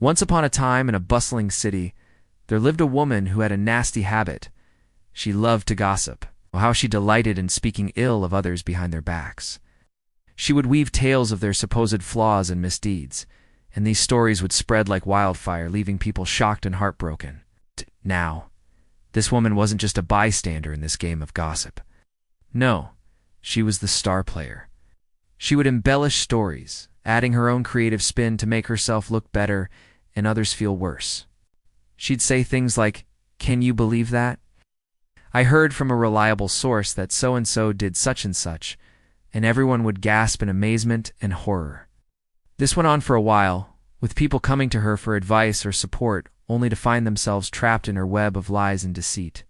Once upon a time in a bustling city, there lived a woman who had a nasty habit. She loved to gossip. Oh, how she delighted in speaking ill of others behind their backs. She would weave tales of their supposed flaws and misdeeds, and these stories would spread like wildfire, leaving people shocked and heartbroken. Now, this woman wasn't just a bystander in this game of gossip. No, she was the star player. She would embellish stories, adding her own creative spin to make herself look better and others feel worse. She'd say things like, "Can you believe that? I heard from a reliable source that so-and-so did such and such," and everyone would gasp in amazement and horror. This went on for a while, with people coming to her for advice or support, only to find themselves trapped in her web of lies and deceit.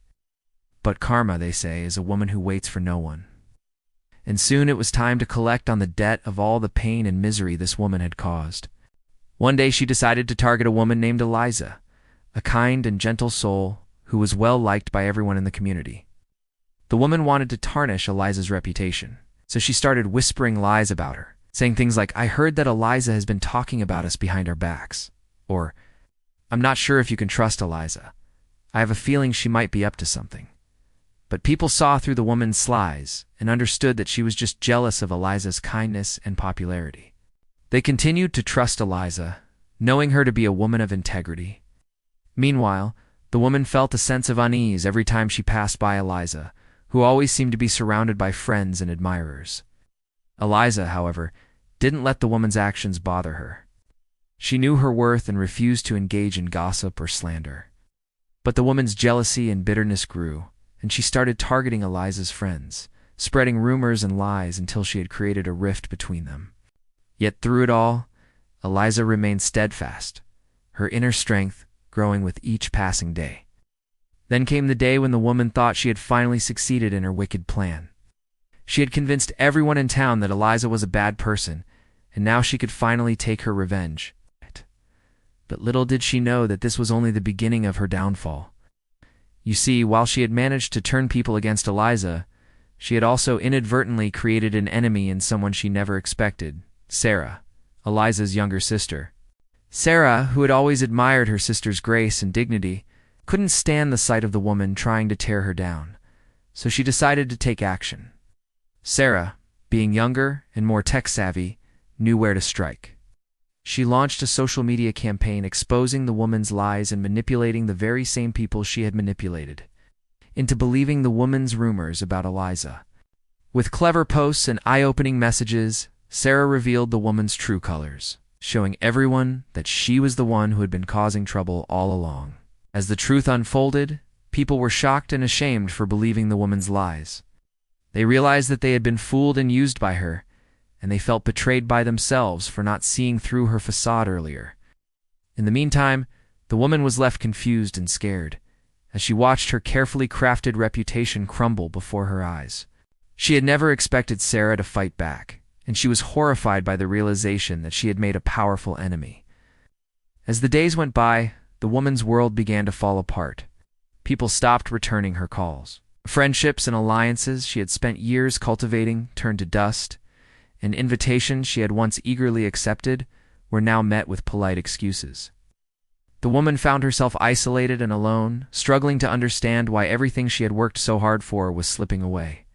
But karma, they say, is a woman who waits for no one. And soon it was time to collect on the debt of all the pain and misery this woman had caused. One day she decided to target a woman named Eliza, a kind and gentle soul who was well liked by everyone in the community. The woman wanted to tarnish Eliza's reputation, so she started whispering lies about her, saying things like, "I heard that Eliza has been talking about us behind our backs," or, "I'm not sure if you can trust Eliza. I have a feeling she might be up to something." But people saw through the woman's lies and understood that she was just jealous of Eliza's kindness and popularity. They continued to trust Eliza, knowing her to be a woman of integrity. Meanwhile, the woman felt a sense of unease every time she passed by Eliza, who always seemed to be surrounded by friends and admirers. Eliza, however, didn't let the woman's actions bother her. She knew her worth and refused to engage in gossip or slander. But the woman's jealousy and bitterness grew, and she started targeting Eliza's friends, spreading rumors and lies until she had created a rift between them. Yet through it all, Eliza remained steadfast, her inner strength growing with each passing day. Then came the day when the woman thought she had finally succeeded in her wicked plan. She had convinced everyone in town that Eliza was a bad person, and now she could finally take her revenge. But little did she know that this was only the beginning of her downfall. You see, while she had managed to turn people against Eliza, she had also inadvertently created an enemy in someone she never expected, Sarah, Eliza's younger sister. Sarah, who had always admired her sister's grace and dignity, couldn't stand the sight of the woman trying to tear her down, so she decided to take action. Sarah, being younger and more tech-savvy, knew where to strike. She launched a social media campaign exposing the woman's lies and manipulating the very same people she had manipulated into believing the woman's rumors about Eliza. With clever posts and eye-opening messages, Sarah revealed the woman's true colors, showing everyone that she was the one who had been causing trouble all along. As the truth unfolded, people were shocked and ashamed for believing the woman's lies. They realized that they had been fooled and used by her, and they felt betrayed by themselves for not seeing through her facade earlier. In the meantime, the woman was left confused and scared, as she watched her carefully crafted reputation crumble before her eyes. She had never expected Sarah to fight back, and she was horrified by the realization that she had made a powerful enemy. As the days went by, the woman's world began to fall apart. People stopped returning her calls. Friendships and alliances she had spent years cultivating turned to dust, and invitations she had once eagerly accepted were now met with polite excuses. The woman found herself isolated and alone, struggling to understand why everything she had worked so hard for was slipping away.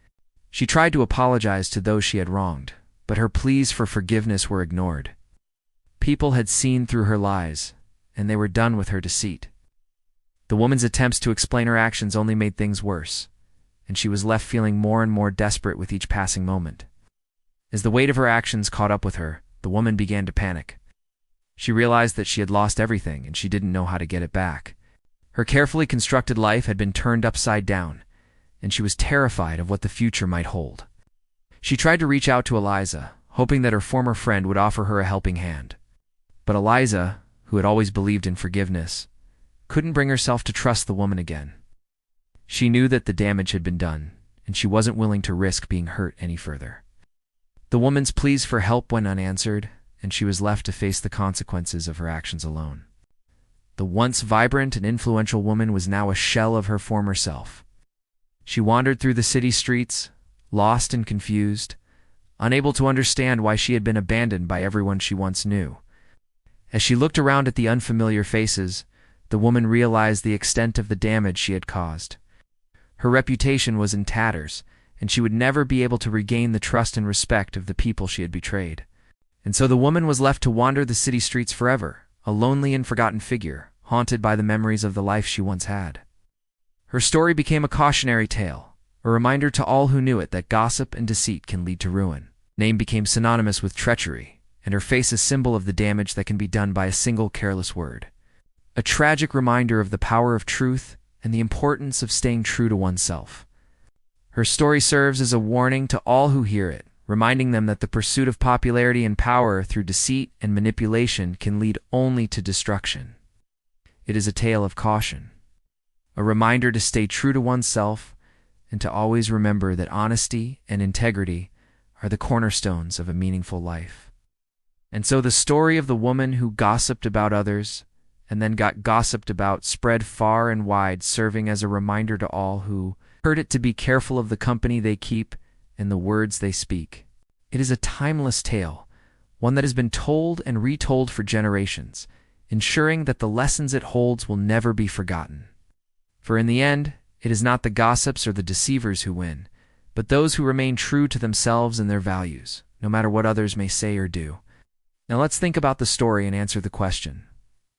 She tried to apologize to those she had wronged, but her pleas for forgiveness were ignored. People had seen through her lies, and they were done with her deceit. The woman's attempts to explain her actions only made things worse, and she was left feeling more and more desperate with each passing moment. As the weight of her actions caught up with her, the woman began to panic. She realized that she had lost everything and she didn't know how to get it back. Her carefully constructed life had been turned upside down, and she was terrified of what the future might hold. She tried to reach out to Eliza, hoping that her former friend would offer her a helping hand. But Eliza, who had always believed in forgiveness, couldn't bring herself to trust the woman again. She knew that the damage had been done, and she wasn't willing to risk being hurt any further. The woman's pleas for help went unanswered, and she was left to face the consequences of her actions alone. The once vibrant and influential woman was now a shell of her former self. She wandered through the city streets, lost and confused, unable to understand why she had been abandoned by everyone she once knew. As she looked around at the unfamiliar faces, the woman realized the extent of the damage she had caused. Her reputation was in tatters, and she would never be able to regain the trust and respect of the people she had betrayed. And so the woman was left to wander the city streets forever, a lonely and forgotten figure, haunted by the memories of the life she once had. Her story became a cautionary tale, a reminder to all who knew it that gossip and deceit can lead to ruin. Her name became synonymous with treachery, and her face a symbol of the damage that can be done by a single careless word. A tragic reminder of the power of truth and the importance of staying true to oneself. Her story serves as a warning to all who hear it, reminding them that the pursuit of popularity and power through deceit and manipulation can lead only to destruction. It is a tale of caution, a reminder to stay true to oneself and to always remember that honesty and integrity are the cornerstones of a meaningful life. And so the story of the woman who gossiped about others and then got gossiped about spread far and wide, serving as a reminder to all who heard it to be careful of the company they keep and the words they speak. It is a timeless tale, one that has been told and retold for generations, ensuring that the lessons it holds will never be forgotten. For in the end, it is not the gossips or the deceivers who win, but those who remain true to themselves and their values, no matter what others may say or do. Now let's think about the story and answer the question.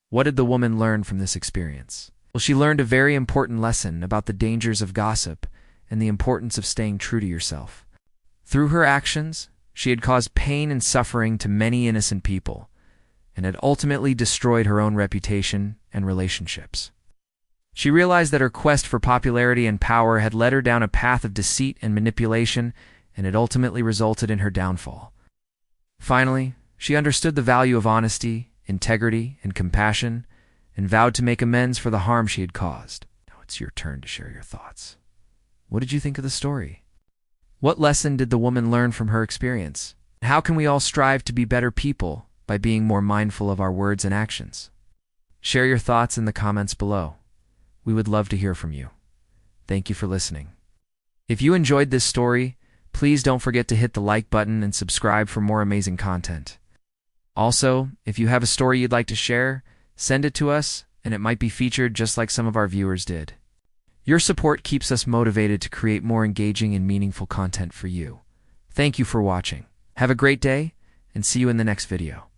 What did the woman learn from this experience? Well, she learned a very important lesson about the dangers of gossip and the importance of staying true to yourself. Through her actions, she had caused pain and suffering to many innocent people, and had ultimately destroyed her own reputation and relationships. She realized that her quest for popularity and power had led her down a path of deceit and manipulation, and had ultimately resulted in her downfall. Finally, she understood the value of honesty, integrity, and compassion, and vowed to make amends for the harm she had caused. Now it's your turn to share your thoughts. What did you think of the story? What lesson did the woman learn from her experience? How can we all strive to be better people by being more mindful of our words and actions? Share your thoughts in the comments below. We would love to hear from you. Thank you for listening. If you enjoyed this story, please don't forget to hit the like button and subscribe for more amazing content. Also, if you have a story you'd like to share, send it to us, and it might be featured just like some of our viewers did. Your support keeps us motivated to create more engaging and meaningful content for you. Thank you for watching. Have a great day, and see you in the next video.